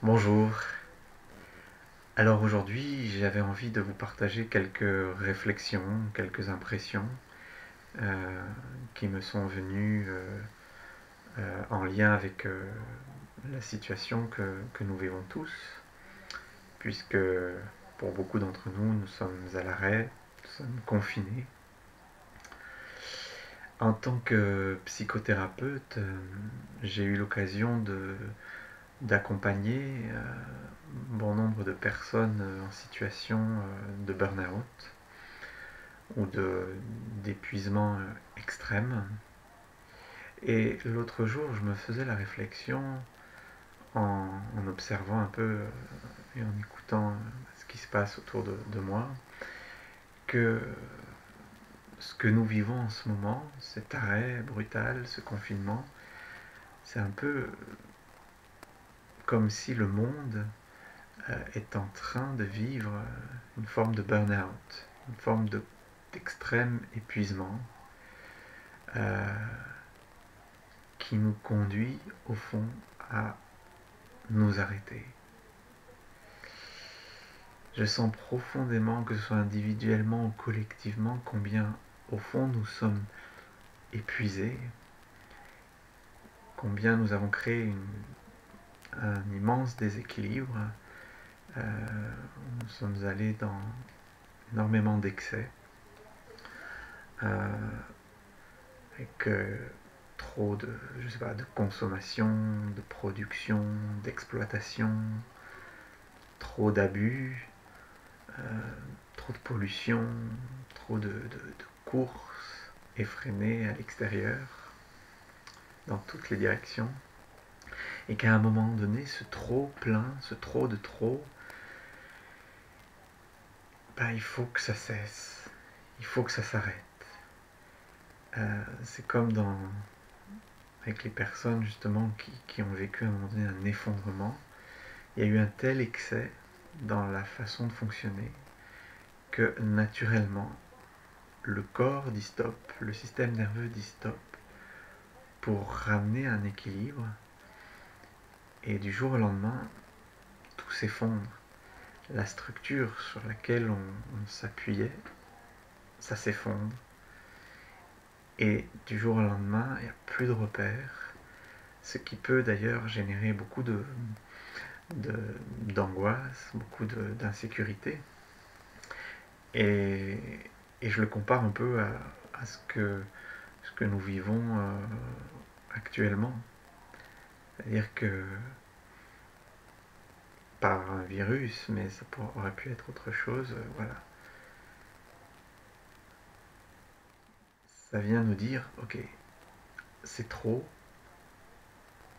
Bonjour. Alors aujourd'hui, j'avais envie de vous partager quelques réflexions, quelques impressions euh, qui me sont venues en lien avec la situation que nous vivons tous, puisque pour beaucoup d'entre nous, nous sommes à l'arrêt, nous sommes confinés. En tant que psychothérapeute, j'ai eu l'occasion d'accompagner bon nombre de personnes en situation de burn-out ou d'épuisement extrême. Et l'autre jour, je me faisais la réflexion en observant un peu et en écoutant ce qui se passe autour de moi, que ce que nous vivons en ce moment, cet arrêt brutal, ce confinement, c'est un peu comme si le monde est en train de vivre une forme de burn-out, une forme d'extrême épuisement euh, qui nous conduit au fond à nous arrêter. Je sens profondément, que ce soit individuellement ou collectivement, combien au fond nous sommes épuisés, combien nous avons créé un immense déséquilibre. Nous sommes allés dans énormément d'excès, avec trop de, je sais pas, de consommation, de production, d'exploitation, trop d'abus, euh, trop de pollution, trop de courses effrénées à l'extérieur, dans toutes les directions, et qu'à un moment donné, ce trop plein, ce trop de trop, ben, il faut que ça cesse, il faut que ça s'arrête. C'est comme avec les personnes justement qui ont vécu à un moment donné un effondrement. Il y a eu un tel excès dans la façon de fonctionner que naturellement le corps dit stop, le système nerveux dit stop pour ramener un équilibre, et du jour au lendemain tout s'effondre. La structure sur laquelle on s'appuyait, ça s'effondre, et du jour au lendemain il n'y a plus de repères, ce qui peut d'ailleurs générer beaucoup d'angoisse, beaucoup d'insécurité. Et, et je le compare un peu à ce que nous vivons actuellement. C'est-à-dire que par un virus, mais ça aurait pu être autre chose, voilà. Ça vient nous dire, ok, c'est trop,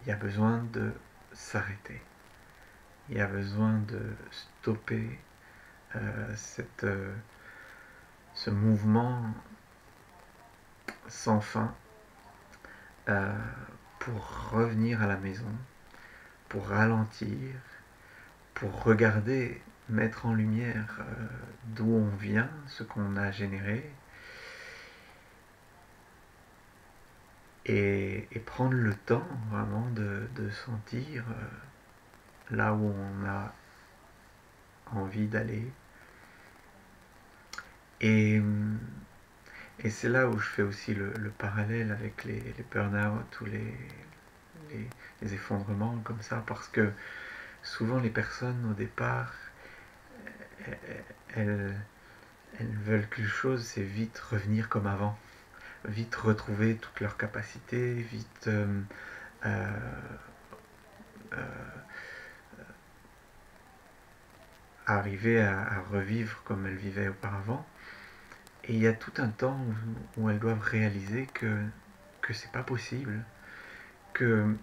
il y a besoin de s'arrêter. Il y a besoin de stopper ce mouvement sans fin euh, pour revenir à la maison, pour ralentir, pour regarder, mettre en lumière d'où on vient, ce qu'on a généré, et prendre le temps vraiment de sentir là où on a envie d'aller. Et, et c'est là où je fais aussi le parallèle avec les burn-out ou les, les effondrements comme ça, parce que souvent les personnes au départ, elles, elles veulent quelque chose, c'est vite revenir comme avant, vite retrouver toutes leurs capacités, vite euh, euh, arriver à revivre comme elles vivaient auparavant. Et il y a tout un temps où elles doivent réaliser que c'est pas possible, que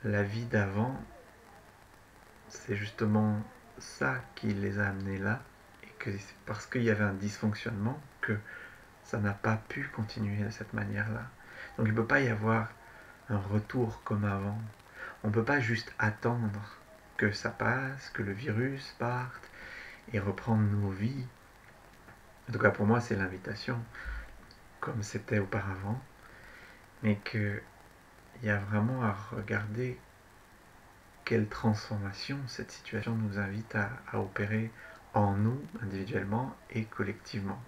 la vie d'avant, c'est justement ça qui les a amenés là, et que c'est parce qu'il y avait un dysfonctionnement que ça n'a pas pu continuer de cette manière-là. Donc il ne peut pas y avoir un retour comme avant. On ne peut pas juste attendre que ça passe, que le virus parte et reprendre nos vies. En tout cas pour moi c'est l'invitation, comme c'était auparavant, mais qu'il y a vraiment à regarder quelle transformation cette situation nous invite à opérer en nous, individuellement et collectivement.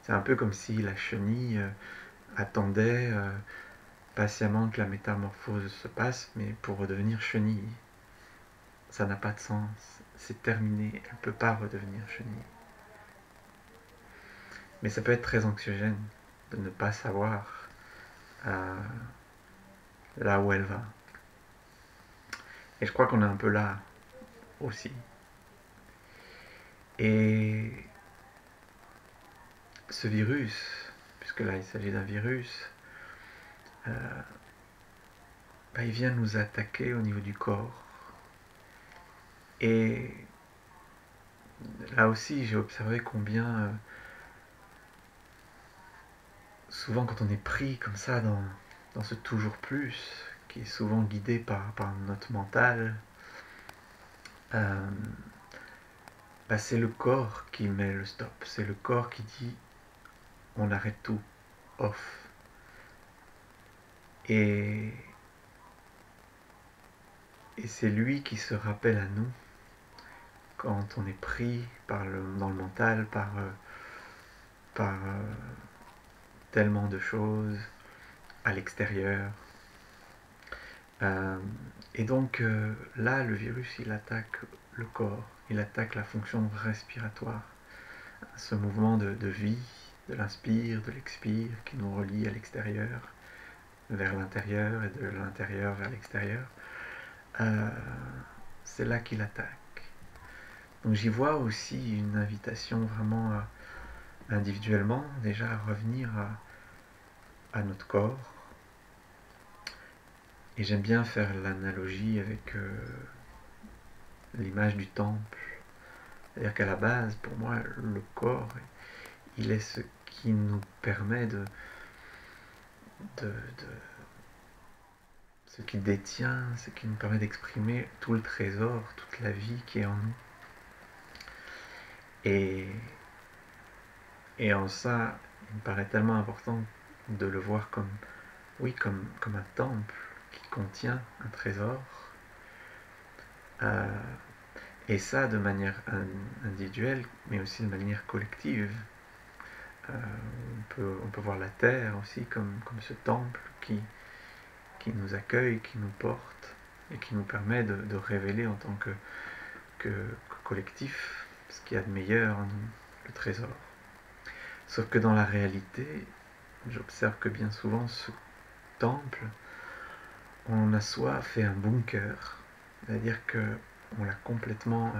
C'est un peu comme si la chenille attendait patiemment que la métamorphose se passe, mais pour redevenir chenille. Ça n'a pas de sens, c'est terminé, elle ne peut pas redevenir chenille. Mais ça peut être très anxiogène de ne pas savoir là où elle va. Et je crois qu'on est un peu là aussi. Et ce virus, puisque là il s'agit d'un virus, il vient nous attaquer au niveau du corps. Et là aussi, j'ai observé combien souvent quand on est pris comme ça dans ce toujours plus, qui est souvent guidé par notre mental, c'est le corps qui met le stop, c'est le corps qui dit on arrête tout, off. Et c'est lui qui se rappelle à nous quand on est pris dans le mental par tellement de choses à l'extérieur. Et donc là, le virus, il attaque le corps, il attaque la fonction respiratoire, ce mouvement de vie, de l'inspire, de l'expire, qui nous relie à l'extérieur, vers l'intérieur, et de l'intérieur vers l'extérieur. C'est là qu'il attaque. Donc j'y vois aussi une invitation vraiment individuellement, déjà à revenir à notre corps. Et j'aime bien faire l'analogie avec l'image du temple. C'est-à-dire qu'à la base, pour moi, le corps, il est ce qui nous permet ce qui détient, ce qui nous permet d'exprimer tout le trésor, toute la vie qui est en nous. Et en ça, il me paraît tellement important de le voir comme un temple qui contient un trésor. Et ça de manière individuelle, mais aussi de manière collective. On peut voir la terre aussi comme ce temple qui nous accueille, qui nous porte et qui nous permet de révéler en tant que collectif ce qu'il y a de meilleur en nous, le trésor. Sauf que dans la réalité, j'observe que bien souvent ce temple, on a soit fait un bunker, c'est-à-dire qu'on l'a complètement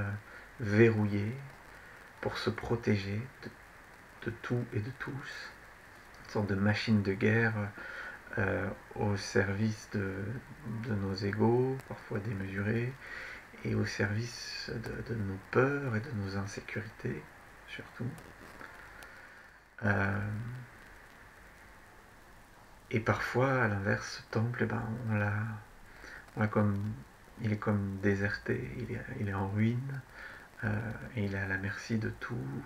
verrouillé pour se protéger de tout et de tous, une sorte de machine de guerre au service de nos égos, parfois démesurés, et au service de nos peurs et de nos insécurités, surtout. Et parfois, à l'inverse, ce temple, il est comme déserté, il est en ruine, et il est à la merci de tout.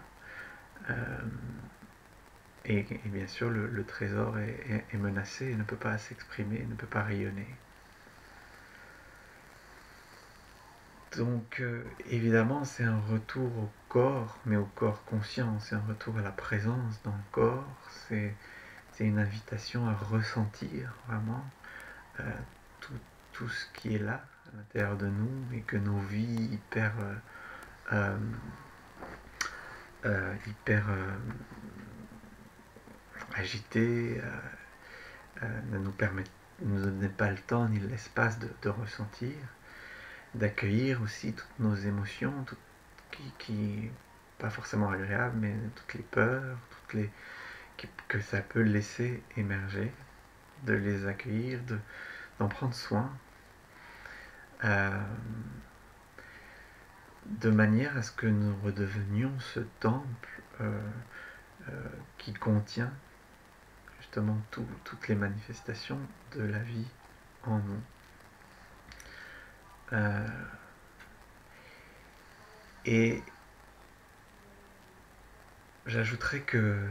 Et bien sûr, le trésor est menacé, il ne peut pas s'exprimer, il ne peut pas rayonner. Donc, évidemment, c'est un retour au corps, mais au corps conscient, c'est un retour à la présence dans le corps, c'est une invitation à ressentir vraiment tout ce qui est là, à l'intérieur de nous, et que nos vies hyper agitées ne nous donnent pas le temps ni l'espace de ressentir, d'accueillir aussi toutes nos émotions, qui pas forcément agréables, mais toutes les peurs, que ça peut laisser émerger, de les accueillir, d'en prendre soin, de manière à ce que nous redevenions ce temple qui contient justement toutes les manifestations de la vie en nous. Et j'ajouterais que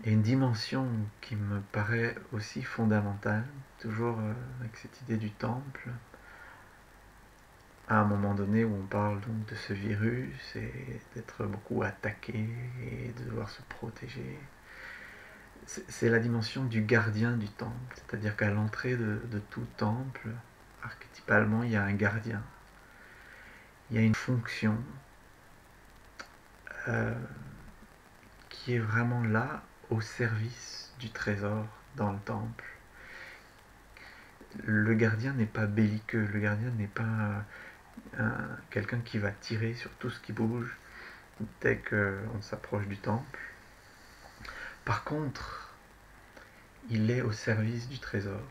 il y a une dimension qui me paraît aussi fondamentale, toujours avec cette idée du temple, à un moment donné où on parle donc de ce virus et d'être beaucoup attaqué et de devoir se protéger, c'est la dimension du gardien du temple. C'est-à-dire qu'à l'entrée de tout temple, archétypalement, il y a un gardien. Il y a une fonction euh, qui est vraiment là au service du trésor dans le temple. Le gardien n'est pas belliqueux, le gardien n'est pas quelqu'un qui va tirer sur tout ce qui bouge dès qu'on s'approche du temple. Par contre, il est au service du trésor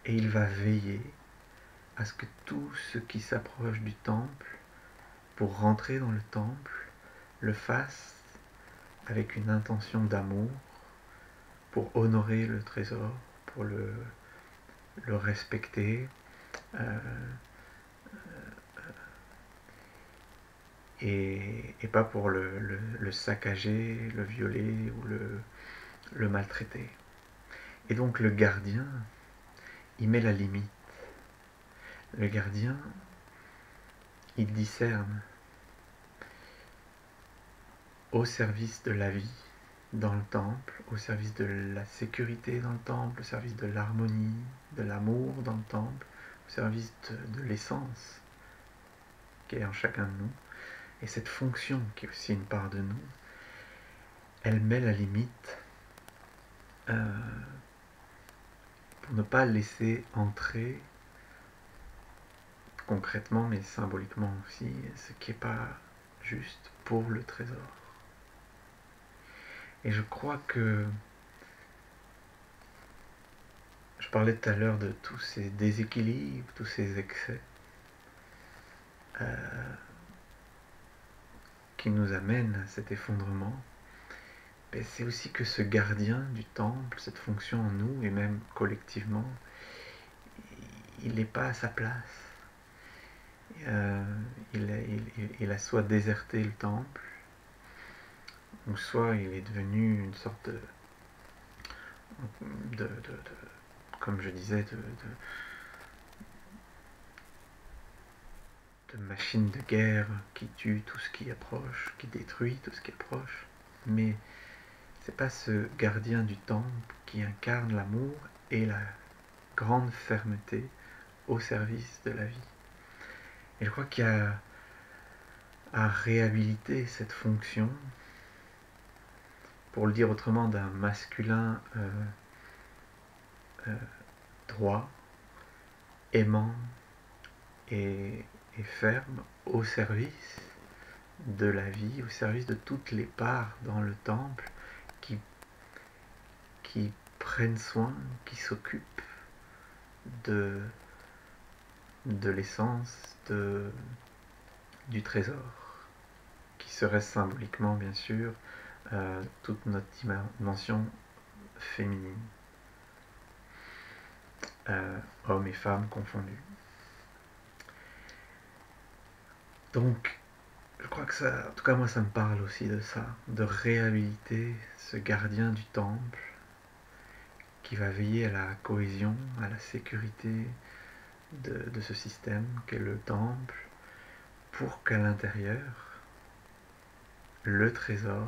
et il va veiller à ce que tout ce qui s'approche du temple pour rentrer dans le temple le fasse avec une intention d'amour pour honorer le trésor, pour le respecter et pas pour le saccager, le violer ou le maltraiter. Et donc le gardien, il met la limite. Le gardien, il discerne au service de la vie dans le temple, au service de la sécurité dans le temple, au service de l'harmonie, de l'amour dans le temple, au service de l'essence qui est en chacun de nous. Et cette fonction qui est aussi une part de nous, elle met la limite pour ne pas laisser entrer concrètement mais symboliquement aussi ce qui n'est pas juste pour le trésor. Et je crois que je parlais tout à l'heure de tous ces déséquilibres, tous ces excès qui nous amènent à cet effondrement. Mais c'est aussi que ce gardien du temple, cette fonction en nous et même collectivement, il n'est pas à sa place. Il a soit déserté le temple, ou soit il est devenu une sorte de comme je disais, de machine de guerre qui tue tout ce qui approche, qui détruit tout ce qui approche. Mais c'est pas ce gardien du temple qui incarne l'amour et la grande fermeté au service de la vie. Et je crois qu'il y a à réhabiliter cette fonction, pour le dire autrement, d'un masculin droit, aimant et ferme au service de la vie, au service de toutes les parts dans le temple qui prennent soin, qui s'occupent de l'essence du trésor, qui serait symboliquement bien sûr toute notre dimension féminine, hommes et femmes confondus. Donc je crois que ça, en tout cas moi ça me parle aussi de ça, de réhabiliter ce gardien du temple qui va veiller à la cohésion, à la sécurité de ce système qu'est le temple, pour qu'à l'intérieur, le trésor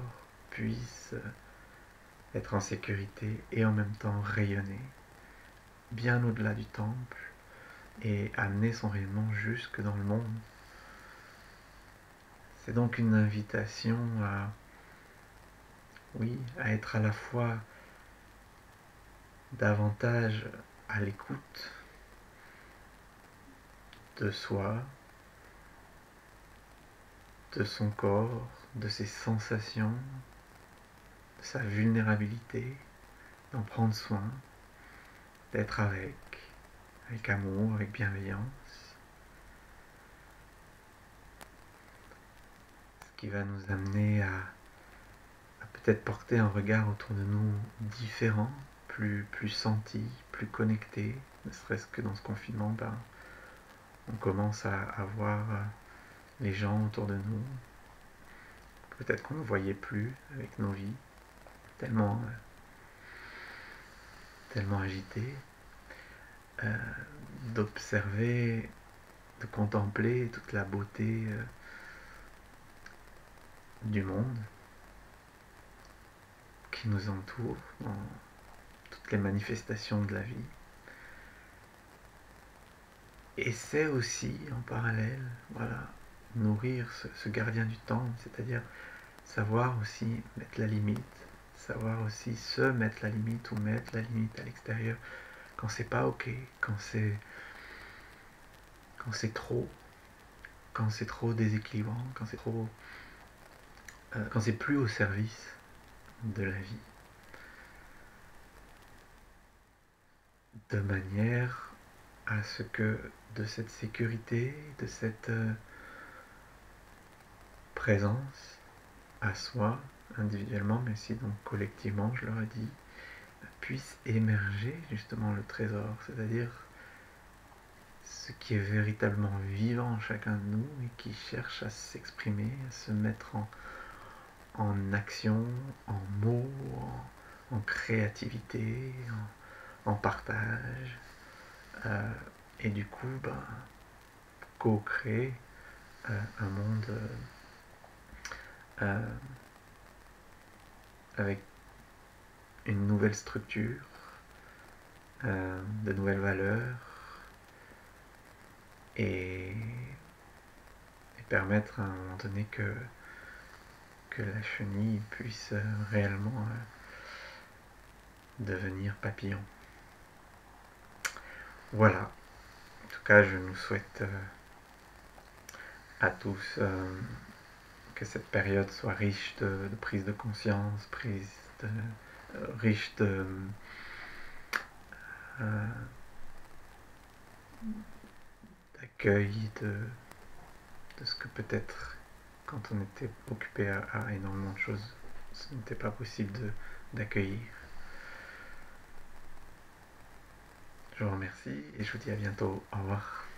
puisse être en sécurité et en même temps rayonner bien au-delà du temple et amener son rayonnement jusque dans le monde. C'est donc une invitation à être à la fois davantage à l'écoute de soi, de son corps, de ses sensations, de sa vulnérabilité, d'en prendre soin, d'être avec amour, avec bienveillance, ce qui va nous amener à peut-être porter un regard autour de nous différent, plus senti, plus connecté, ne serait-ce que dans ce confinement, on commence à voir les gens autour de nous. Peut-être qu'on ne voyait plus avec nos vies, tellement agitées, d'observer de contempler toute la beauté du monde qui nous entoure dans toutes les manifestations de la vie. Et c'est aussi en parallèle, voilà, nourrir ce gardien du temps, c'est-à-dire savoir aussi mettre la limite, savoir aussi se mettre la limite ou mettre la limite à l'extérieur quand c'est pas ok, quand c'est trop déséquilibrant, quand c'est plus au service de la vie, de manière à ce que de cette sécurité, de cette présence à soi, individuellement, mais aussi donc collectivement, je leur ai dit, puisse émerger justement le trésor, c'est-à-dire ce qui est véritablement vivant en chacun de nous et qui cherche à s'exprimer, à se mettre en action, en mots, en créativité, en partage, et du coup, co-créer un monde avec une nouvelle structure, de nouvelles valeurs, et permettre à un moment donné que la chenille puisse réellement devenir papillon. Voilà. En tout cas, je nous souhaite à tous que cette période soit riche de prise de conscience, riche d'accueil de ce que peut-être quand on était occupé à énormément de choses, ce n'était pas possible d'accueillir. Je vous remercie et je vous dis à bientôt. Au revoir.